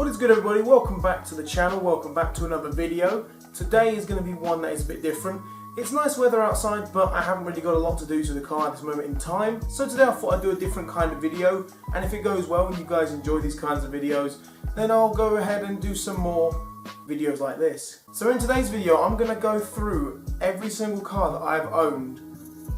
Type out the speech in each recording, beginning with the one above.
What is good, everybody? Welcome back to the channel, welcome back to another video. Today is going to be one that is a bit different. It's nice weather outside, but I haven't really got a lot to do to the car at this moment in time. So today I thought I'd do a different kind of video, and if it goes well and you guys enjoy these kinds of videos, then I'll go ahead and do some more videos like this. So in today's video, I'm going to go through every single car that I've owned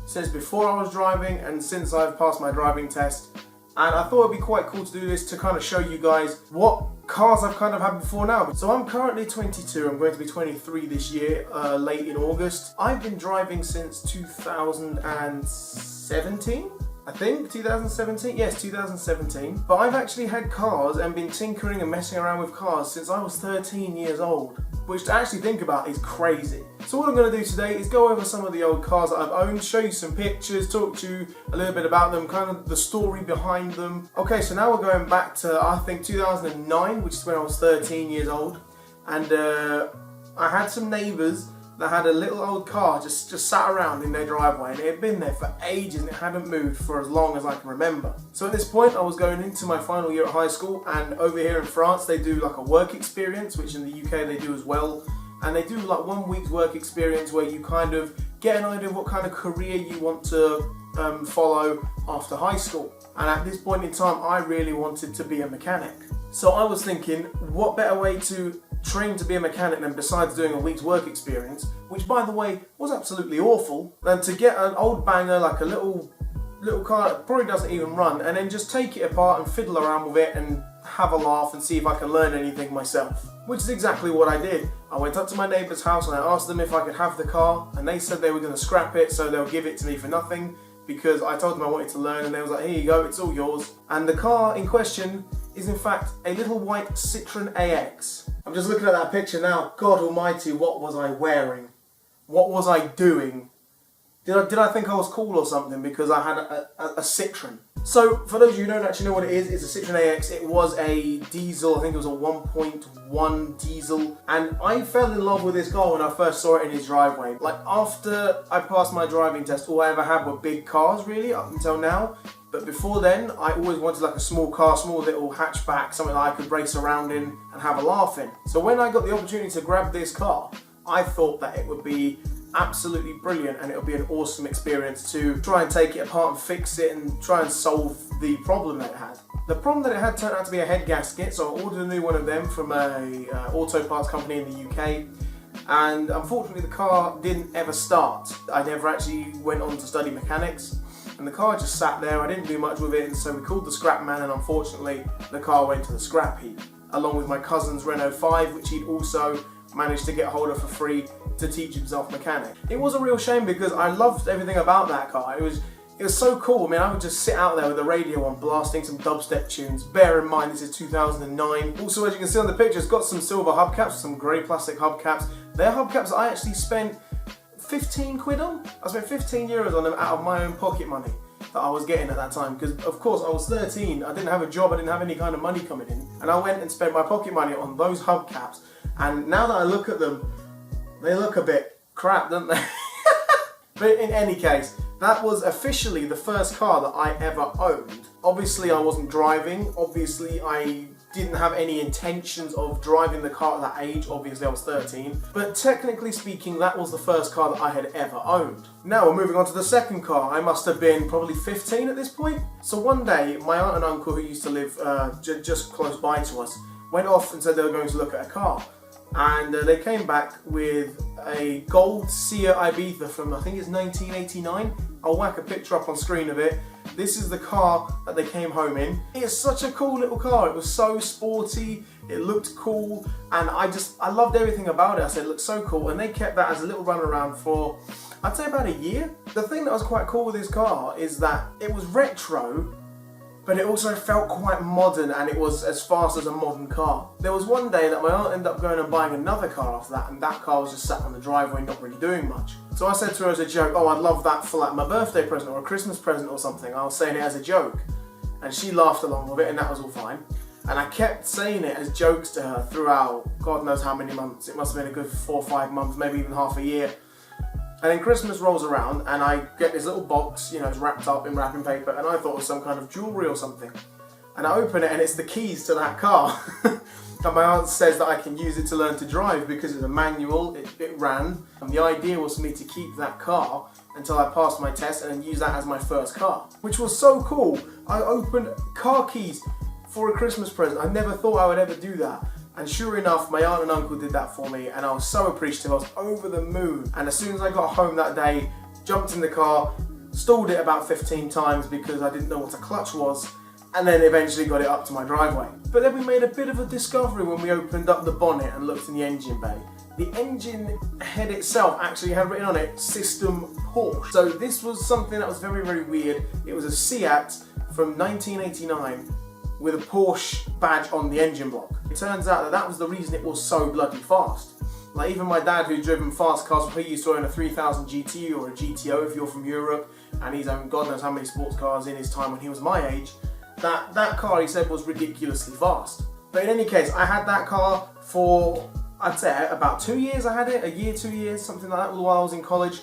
since before I was driving and since I've passed my driving test. And I thought it'd be quite cool to do this to kind of show you guys what cars I've kind of had before now. So I'm currently 22, I'm going to be 23 this year, late in August. I've been driving since 2017, I think, 2017? Yes, 2017. But I've actually had cars and been tinkering and messing around with cars since I was 13 years old, which to actually think about is crazy. So what I'm going to do today is go over some of the old cars that I've owned, show you some pictures, talk to you a little bit about them, kind of the story behind them. Okay, so now we're going back to, I think, 2009, which is when I was 13 years old. And I had some neighbours that had a little old car just sat around in their driveway, and it had been there for ages and it hadn't moved for as long as I can remember. So at this point I was going into my final year at high school, and over here in France they do like a work experience, which in the UK they do as well, and they do like 1 week's work experience where you kind of get an idea of what kind of career you want to follow after high school. And at this point in time I really wanted to be a mechanic. So I was thinking, what better way to train to be a mechanic than, besides doing a week's work experience, which by the way was absolutely awful, than to get an old banger like a little car that probably doesn't even run, and then just take it apart and fiddle around with it and have a laugh and see if I can learn anything myself. Which is exactly what I did. I went up to my neighbour's house and I asked them if I could have the car, and they said they were going to scrap it, so they'll give it to me for nothing, because I told them I wanted to learn, and they was like, here you go, it's all yours. And the car in question is in fact a little white Citroen AX. I'm just looking at that picture now. God almighty, what was I wearing? What was I doing? Did I think I was cool or something because I had a Citroen? So for those of you who don't actually know what it is, it's a Citroen AX. It was a diesel, I think it was a 1.1 diesel, and I fell in love with this car when I first saw it in his driveway. Like, after I passed my driving test, all I ever had were big cars really up until now. But before then, I always wanted like a small car, small little hatchback, something that I could race around in and have a laugh in. So when I got the opportunity to grab this car, I thought that it would be absolutely brilliant and it would be an awesome experience to try and take it apart and fix it and try and solve the problem that it had. The problem that it had turned out to be a head gasket, so I ordered a new one of them from a auto parts company in the UK. And unfortunately the car didn't ever start. I never actually went on to study mechanics. And the car just sat there, I didn't do much with it, and so we called the scrap man, and unfortunately the car went to the scrap heap, along with my cousin's Renault 5, which he'd also managed to get hold of for free to teach himself mechanic. It was a real shame because I loved everything about that car. It was so cool. I mean, I would just sit out there with the radio on, blasting some dubstep tunes. Bear in mind, this is 2009. Also, as you can see on the picture, it's got some silver hubcaps, some grey plastic hubcaps. They're hubcaps I actually spent 15 quid on. I spent 15 euros on them out of my own pocket money that I was getting at that time, because of course I was 13, I didn't have a job, I didn't have any kind of money coming in, and I went and spent my pocket money on those hubcaps, and now that I look at them, they look a bit crap, don't they? But in any case, that was officially the first car that I ever owned. Obviously I wasn't driving, obviously I didn't have any intentions of driving the car at that age, obviously I was 13, but technically speaking that was the first car that I had ever owned. Now we're moving on to the second car. I must have been probably 15 at this point. So one day my aunt and uncle, who used to live just close by to us, went off and said they were going to look at a car. And they came back with a gold Seat Ibiza from, I think it's 1989. I'll whack a picture up on screen of it. This is the car that they came home in. It's such a cool little car. It was so sporty, it looked cool, and I loved everything about it. I said, it looked so cool, and they kept that as a little runaround for, I'd say, about a year. The thing that was quite cool with this car is that it was retro, but it also felt quite modern, and it was as fast as a modern car. There was one day that my aunt ended up going and buying another car after that, and that car was just sat on the driveway not really doing much. So I said to her as a joke, oh, I'd love that for like my birthday present or a Christmas present or something. I was saying it as a joke. And she laughed along with it, and that was all fine. And I kept saying it as jokes to her throughout God knows how many months. It must have been a good 4 or 5 months, maybe even half a year. And then Christmas rolls around and I get this little box, you know, it's wrapped up in wrapping paper, and I thought it was some kind of jewellery or something. And I open it and it's the keys to that car. And my aunt says that I can use it to learn to drive because it's a manual, it ran. And the idea was for me to keep that car until I passed my test and then use that as my first car, which was so cool. I opened car keys for a Christmas present. I never thought I would ever do that. And sure enough, my aunt and uncle did that for me, and I was so appreciative. I was over the moon. And as soon as I got home that day, jumped in the car, stalled it about 15 times because I didn't know what a clutch was, and then eventually got it up to my driveway. But then we made a bit of a discovery when we opened up the bonnet and looked in the engine bay. The engine head itself actually had written on it, System Porsche. So this was something that was very, very weird. It was a Seat from 1989 with a Porsche badge on the engine block. It turns out that that was the reason it was so bloody fast. Like even my dad, who's driven fast cars, he used to own a 3000 GT or a GTO if you're from Europe, and he's owned God knows how many sports cars in his time when he was my age. That car, he said, was ridiculously fast. But in any case, I had that car for, I'd say, about 2 years. I had it, a year, 2 years, something like that, while I was in college.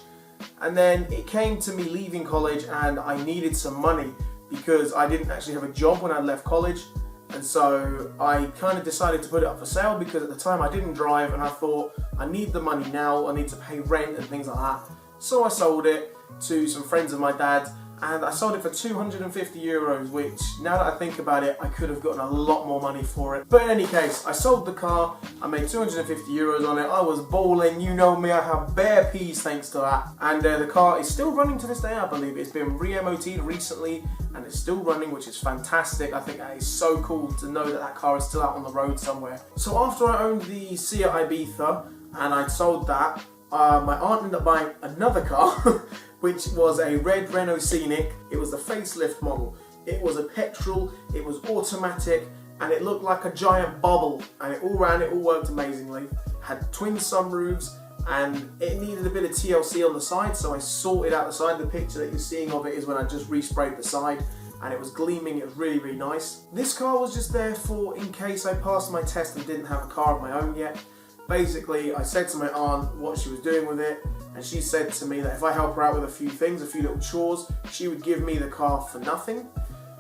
And then it came to me leaving college, and I needed some money because I didn't actually have a job when I left college. And so I kind of decided to put it up for sale because at the time I didn't drive, and I thought I need the money now, I need to pay rent and things like that. So I sold it to some friends of my dad's, and I sold it for 250 euros, which now that I think about it, I could have gotten a lot more money for it. But in any case, I sold the car, I made 250 euros on it, I was balling, you know me, I have bare peas thanks to that. And the car is still running to this day, I believe. It's been re-MOT'd recently, and it's still running, which is fantastic. I think that is so cool to know that that car is still out on the road somewhere. So after I owned the Seat Ibiza, and I'd sold that, my aunt ended up buying another car, which was a red Renault Scenic. It was the facelift model. It was a petrol, it was automatic, and it looked like a giant bubble, and it all ran, it all worked amazingly. Had twin sunroofs, and it needed a bit of TLC on the side, so I sorted out the side. The picture that you're seeing of it is when I just resprayed the side, and it was gleaming. It was really, really nice. This car was just there for in case I passed my test and didn't have a car of my own yet. Basically, I said to my aunt what she was doing with it, and she said to me that if I help her out with a few things, a few little chores, she would give me the car for nothing.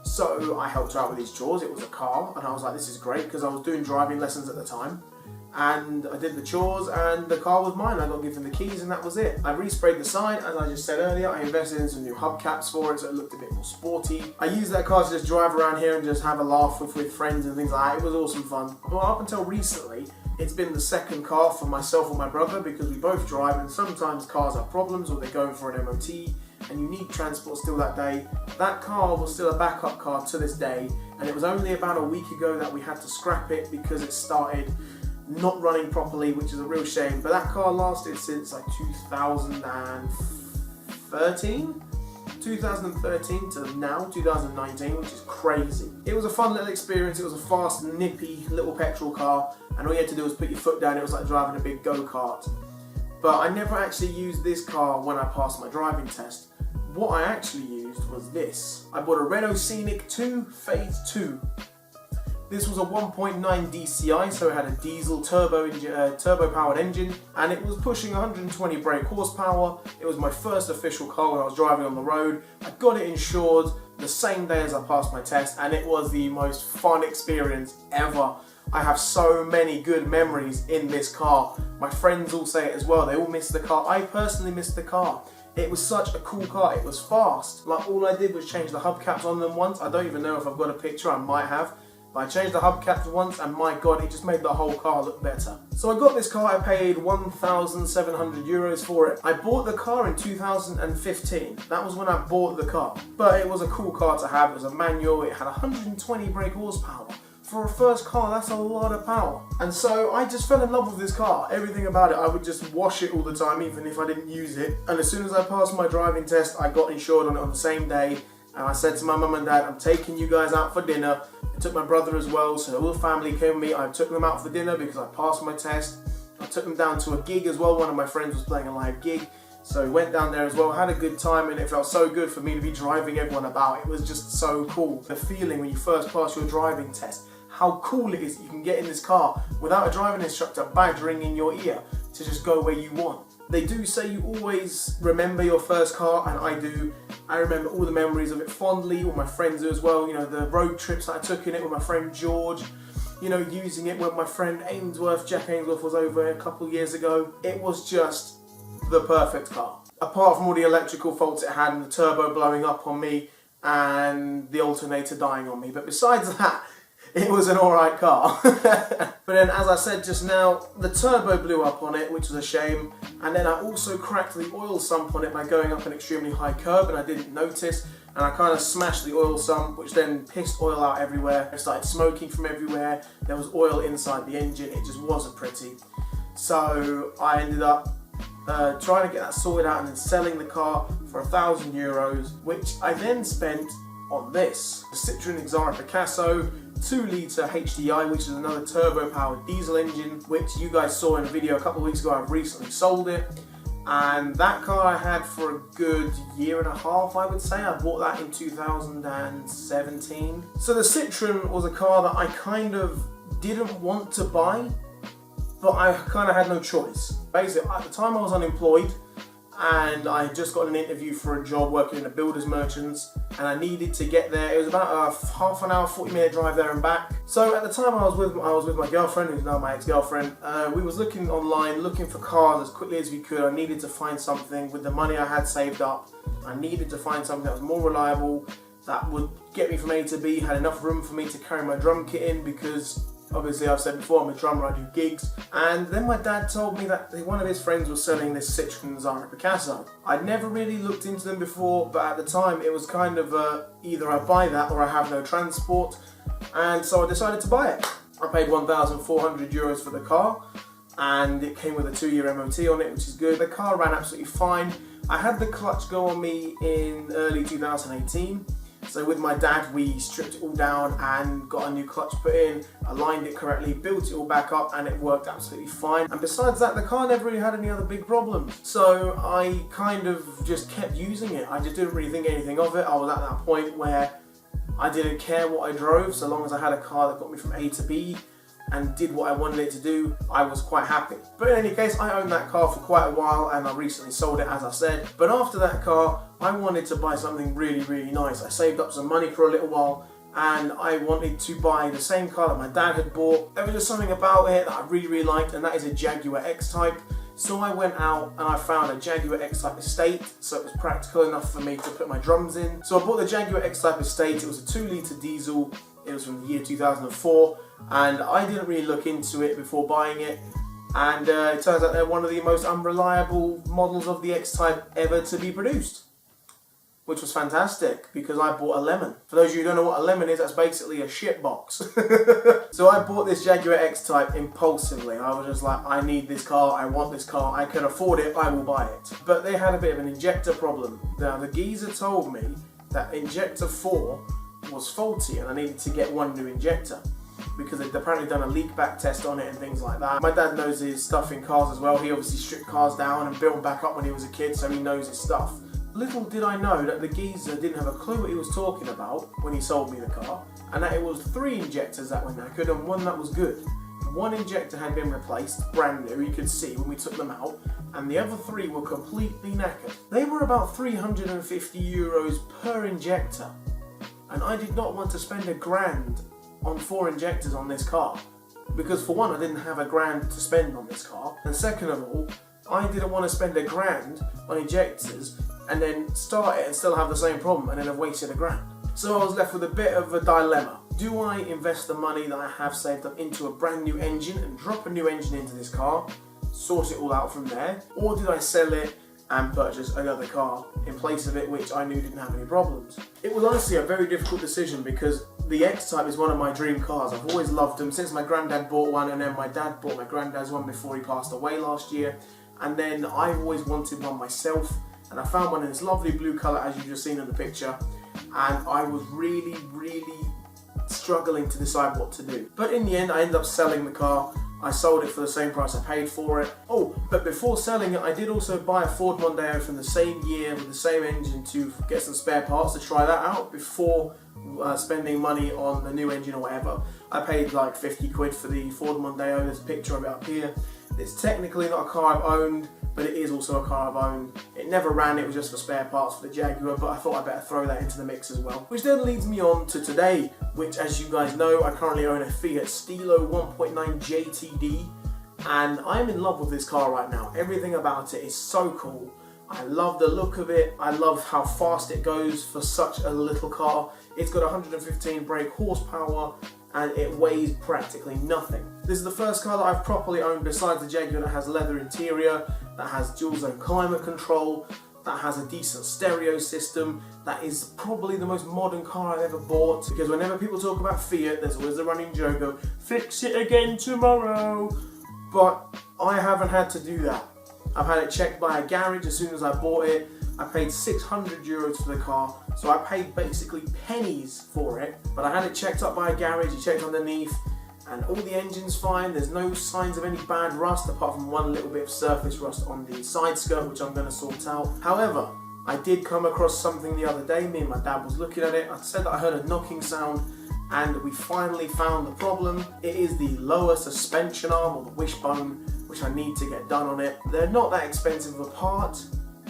So I helped her out with these chores. It was a car, and I was like, this is great, because I was doing driving lessons at the time. And I did the chores, and the car was mine. I got given the keys, and that was it. I resprayed the side, as I just said earlier. I invested in some new hubcaps for it, so it looked a bit more sporty. I used that car to just drive around here and just have a laugh with friends and things like that. It was awesome fun. Well, up until recently, it's been the second car for myself and my brother because we both drive, and sometimes cars have problems or they're going for an MOT and you need transport still that day. That car was still a backup car to this day, and it was only about a week ago that we had to scrap it because it started not running properly, which is a real shame. But that car lasted since like 2013 to now, 2019, which is crazy. It was a fun little experience. It was a fast, nippy little petrol car, and all you had to do was put your foot down. It was like driving a big go-kart. But I never actually used this car when I passed my driving test. What I actually used was this. I bought a Renault Scenic 2 Phase 2. This was a 1.9 DCI, so it had a diesel turbo-powered engine, and it was pushing 120 brake horsepower. It was my first official car when I was driving on the road. I got it insured the same day as I passed my test, and it was the most fun experience ever. I have so many good memories in this car. My friends all say it as well. They all miss the car. I personally miss the car. It was such a cool car. It was fast. Like, all I did was change the hubcaps on them once. I don't even know if I've got a picture. I might have. I changed the hubcaps once, and my god, it just made the whole car look better. So I got this car. I paid 1,700 euros for it. I bought the car in 2015. That was when I bought the car. But it was a cool car to have. It was a manual. It had 120 brake horsepower. For a first car, that's a lot of power. And so I just fell in love with this car. Everything about it, I would just wash it all the time, even if I didn't use it. And as soon as I passed my driving test, I got insured on it on the same day. And I said to my mum and dad, I'm taking you guys out for dinner. I took my brother as well, so all the family came with me. I took them out for dinner because I passed my test. I took them down to a gig as well. One of my friends was playing a live gig. So we went down there as well, had a good time, and it felt so good for me to be driving everyone about. It was just so cool. The feeling when you first pass your driving test, how cool it is that you can get in this car without a driving instructor badgering in your ear to just go where you want. They do say you always remember your first car, and I do. I remember all the memories of it fondly. All my friends do as well. You know, the road trips that I took in it with my friend George. you know, using it when my friend Jack Ainsworth was over a couple of years ago. It was just the perfect car. Apart from all the electrical faults it had and the turbo blowing up on me and the alternator dying on me. But besides that, it was an alright car. But then, as I said just now, the turbo blew up on it, which was a shame. And then I also cracked the oil sump on it by going up an extremely high curb, and I didn't notice. And I kind of smashed the oil sump, which then pissed oil out everywhere. I started smoking from everywhere. There was oil inside the engine. It just wasn't pretty. So I ended up trying to get that sorted out and then selling the car for €1,000, which I then spent on this. The Citroen Xara Picasso 2-litre HDI, which is another turbo-powered diesel engine, which you guys saw in a video a couple of weeks ago. I've recently sold it. And that car I had for a good year and a half, I would say. I bought that in 2017. So the Citroen was a car that I kind of didn't want to buy, but I kind of had no choice. Basically, at the time I was unemployed and I had just got an interview for a job working in a builder's merchants, and I needed to get there. It was about a half an hour, 40-minute drive there and back. So at the time I was with my girlfriend, who's now my ex-girlfriend. We was looking online, looking for cars as quickly as we could. I needed to find something with the money I had saved up. I needed to find something that was more reliable, that would get me from A to B, had enough room for me to carry my drum kit in, because obviously I've said before I'm a drummer, I do gigs. And then my dad told me that one of his friends was selling this Citroen Xara Picasso. I'd never really looked into them before, but at the time it was kind of either I buy that or I have no transport. And so I decided to buy it. I paid €1,400 for the car, and it came with a 2-year MOT on it, which is good. The car ran absolutely fine. I had the clutch go on me in early 2018. So with my dad, we stripped it all down and got a new clutch put in, aligned it correctly, built it all back up, and it worked absolutely fine. And besides that, the car never really had any other big problems. So I kind of just kept using it. I just didn't really think anything of it. I was at that point where I didn't care what I drove, so long as I had a car that got me from A to B and did what I wanted it to do, I was quite happy. But in any case, I owned that car for quite a while, and I recently sold it, as I said. But after that car, I wanted to buy something really, really nice. I saved up some money for a little while, and I wanted to buy the same car that my dad had bought. There was just something about it that I really, really liked, and that is a Jaguar X-Type. So I went out and I found a Jaguar X-Type Estate, so it was practical enough for me to put my drums in. So I bought the Jaguar X-Type Estate. It was a 2-litre diesel. It was from the year 2004, and I didn't really look into it before buying it. And it turns out they're one of the most unreliable models of the X-Type ever to be produced, which was fantastic because I bought a lemon. For those of you who don't know what a lemon is, that's basically a shit box. So I bought this Jaguar X-Type impulsively. I was just like, I need this car, I want this car, I can afford it, I will buy it. But they had a bit of an injector problem. Now the geezer told me that injector 4 was faulty and I needed to get one new injector because they'd apparently done a leak back test on it and things like that. My dad knows his stuff in cars as well. He obviously stripped cars down and built them back up when he was a kid, so he knows his stuff. Little did I know that the geezer didn't have a clue what he was talking about when he sold me the car, and that it was 3 injectors that were knackered and 1 that was good. 1 injector had been replaced, brand new, you could see when we took them out, and the other 3 were completely knackered. They were about €350 per injector, and I did not want to spend £1,000 on 4 injectors on this car, because for one, I didn't have £1,000 to spend on this car, and second of all, I didn't want to spend £1,000 on injectors and then start it and still have the same problem and then have wasted £1,000. So I was left with a bit of a dilemma. Do I invest the money that I have saved up into a brand new engine and drop a new engine into this car, sort it all out from there, or did I sell it and purchase another car in place of it, which I knew didn't have any problems? It was honestly a very difficult decision because the X-Type is one of my dream cars. I've always loved them since my granddad bought one, and then my dad bought my granddad's one before he passed away last year, and then I've always wanted one myself, and I found one in this lovely blue colour as you've just seen in the picture, and I was really, really struggling to decide what to do. But in the end, I ended up selling the car. I sold it for the same price I paid for it. Oh, but before selling it, I did also buy a Ford Mondeo from the same year with the same engine to get some spare parts to try that out before spending money on the new engine or whatever. I paid like 50 quid for the Ford Mondeo. There's a picture of it up here. It's technically not a car I've owned, but it is also a car I've owned. It never ran, it was just for spare parts for the Jaguar, but I thought I'd better throw that into the mix as well. Which then leads me on to today, which, as you guys know, I currently own a Fiat Stilo 1.9 JTD, and I'm in love with this car right now. Everything about it is so cool. I love the look of it. I love how fast it goes for such a little car. It's got 115 brake horsepower and it weighs practically nothing. This is the first car that I've properly owned besides the Jaguar that has leather interior, that has dual zone climate control, that has a decent stereo system, that is probably the most modern car I've ever bought, because whenever people talk about Fiat, there's always a running joke of, fix it again tomorrow. But I haven't had to do that. I've had it checked by a garage as soon as I bought it. I paid 600 euros for the car, so I paid basically pennies for it. But I had it checked up by a garage, he checked underneath, and all the engine's fine. There's no signs of any bad rust, apart from one little bit of surface rust on the side skirt, which I'm going to sort out. However, I did come across something the other day. Me and my dad was looking at it. I said that I heard a knocking sound, and we finally found the problem. It is the lower suspension arm, or the wishbone, which I need to get done on it. They're not that expensive of a part.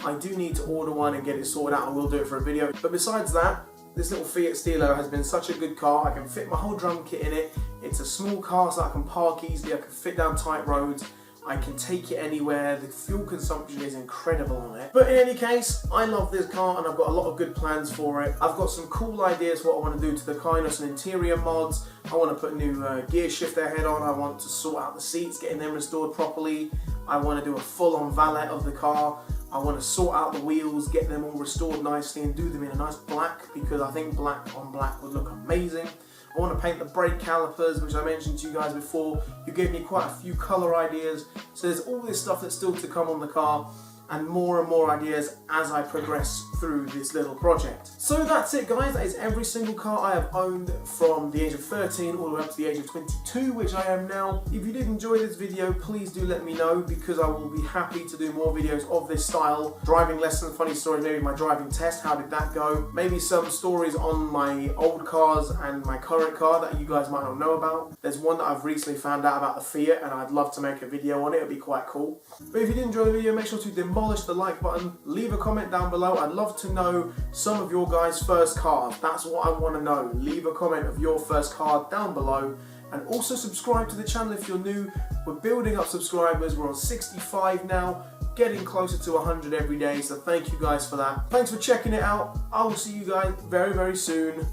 I do need to order one and get it sorted out, and we'll do it for a video. But besides that, this little Fiat Stilo has been such a good car. I can fit my whole drum kit in it. It's a small car, so I can park easily. I can fit down tight roads. I can take it anywhere. The fuel consumption is incredible on it. But in any case, I love this car and I've got a lot of good plans for it. I've got some cool ideas for what I want to do to the car. You know, some interior mods. I want to put a new gear shifter head on. I want to sort out the seats, getting them restored properly. I want to do a full-on valet of the car. I want to sort out the wheels, get them all restored nicely and do them in a nice black, because I think black on black would look amazing. I want to paint the brake calipers, which I mentioned to you guys before. You gave me quite a few colour ideas. So there's all this stuff that's still to come on the car, and more ideas as I progress through this little project. So that's it, guys. That is every single car I have owned from the age of 13 all the way up to the age of 22, which I am now. If you did enjoy this video, please do let me know, because I will be happy to do more videos of this style. Driving lessons, funny stories, maybe my driving test, how did that go? Maybe some stories on my old cars and my current car that you guys might not know about. There's one that I've recently found out about, the Fiat, and I'd love to make a video on it. It'd be quite cool. But if you did enjoy the video, make sure to demolish the like button, leave a comment down below. I'd love to know some of your guys' first cars. That's what I want to know. Leave a comment of your first car down below, and also subscribe to the channel if you're new. We're building up subscribers. We're on 65 now, getting closer to 100 every day, so thank you guys for that. Thanks for checking it out. I will see you guys very soon.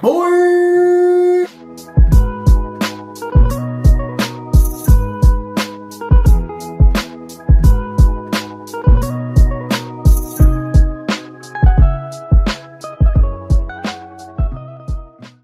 Bye.